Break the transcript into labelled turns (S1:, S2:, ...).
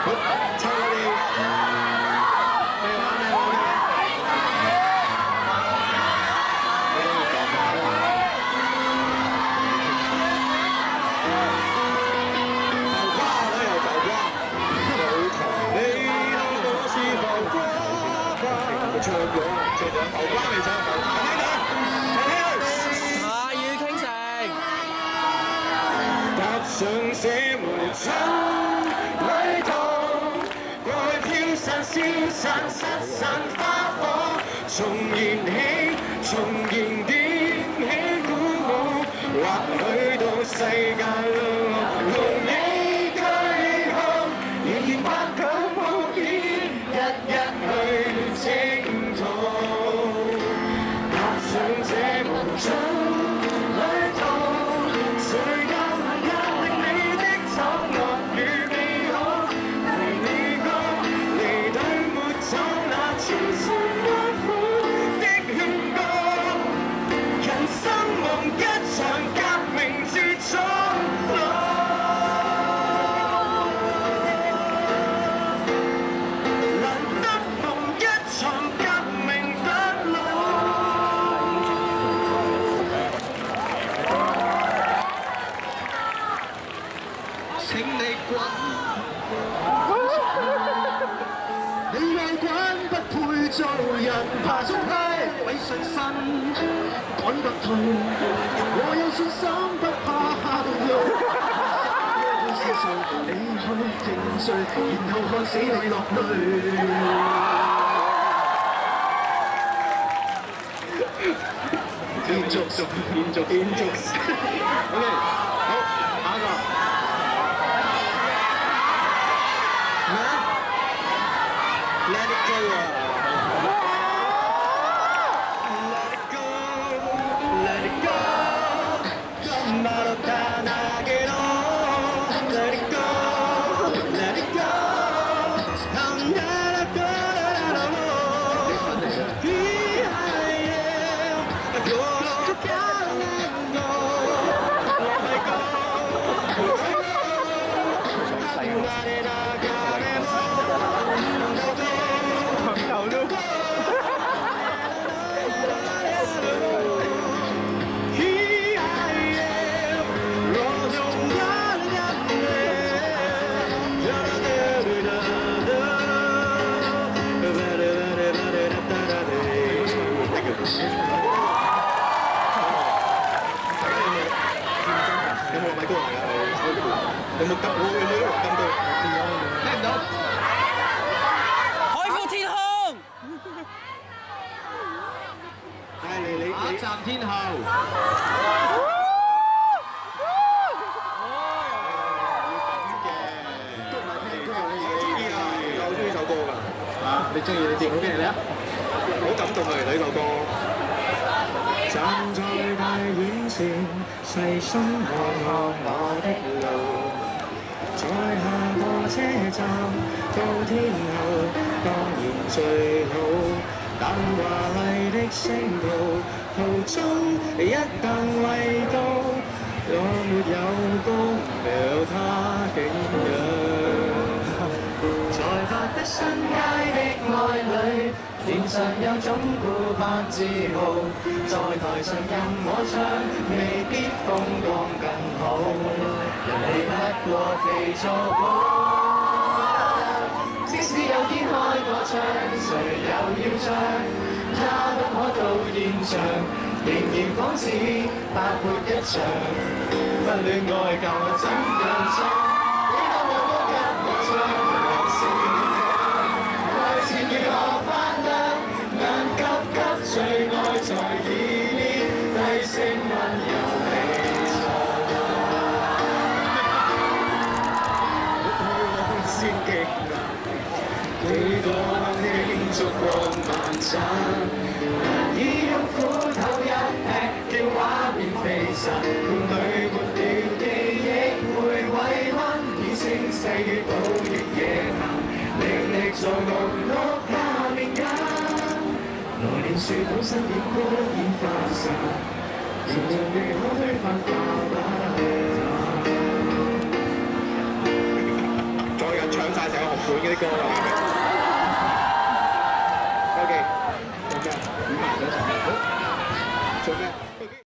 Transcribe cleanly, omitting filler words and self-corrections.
S1: 唱我哋咩話咩話咩話？我都要講翻啦。浮誇啦又浮誇，冇同你當我是浮誇吧。佢唱咗浮誇未唱浮誇？聽到？
S2: 下雨傾城。
S1: 踏上這無盡旅途，過去飄散消散失散花火，重燃起，重燃點起鼓舞，或許到世界路同你驅航，仍然不敢冒險，日日去征途，踏上這無盡旅途。請你滾，你愛滾不配做人，爬上梯位上身，趕不退。我有信心不怕下路，會接受你去認罪，然後看死你落淚。連續，OK， 好，下一個。Let it go 啊 Let it go Let it go 頑張っただけど Let it go Let it go 離れたらもういやいやこの彼の Let it go 離れながらも有冇急？我有冇啲黃金刀？聽唔到。
S2: 海闊天空。
S1: 係你
S3: 下一站天后。
S1: 你中意你電好嘅咧？好感動啊！其實呢首歌。站在大院前，細心看看我的路，在下個車站到天后，當然最好。但華麗的星途，途中一旦為到，我沒有功，沒有他景仰。在發的新街的愛侶，臉上有種顧盼自豪，在台上任我唱，未必風光更好。人哋不過肥錯譜，即使有天開個唱，誰又要唱？他不可到現場，仍然仿似白活一場。不戀愛教我怎樣唱？幾多我都跟我唱。如何發亮？眼急急最愛在意念，低聲溫柔地唱。先激昂，幾多慶祝過晚餐，難以用斧頭一劈叫畫面飛散，夢裏沒了記憶會遺憾，以聲細語補益夜談。歷歷在目錄下面間，來年樹倒新葉光煙花散，仍然未可推翻花把再人唱晒。晒成個紅館嗰啲歌㗎啦。OK，做咩？演埋咗就好。做咩？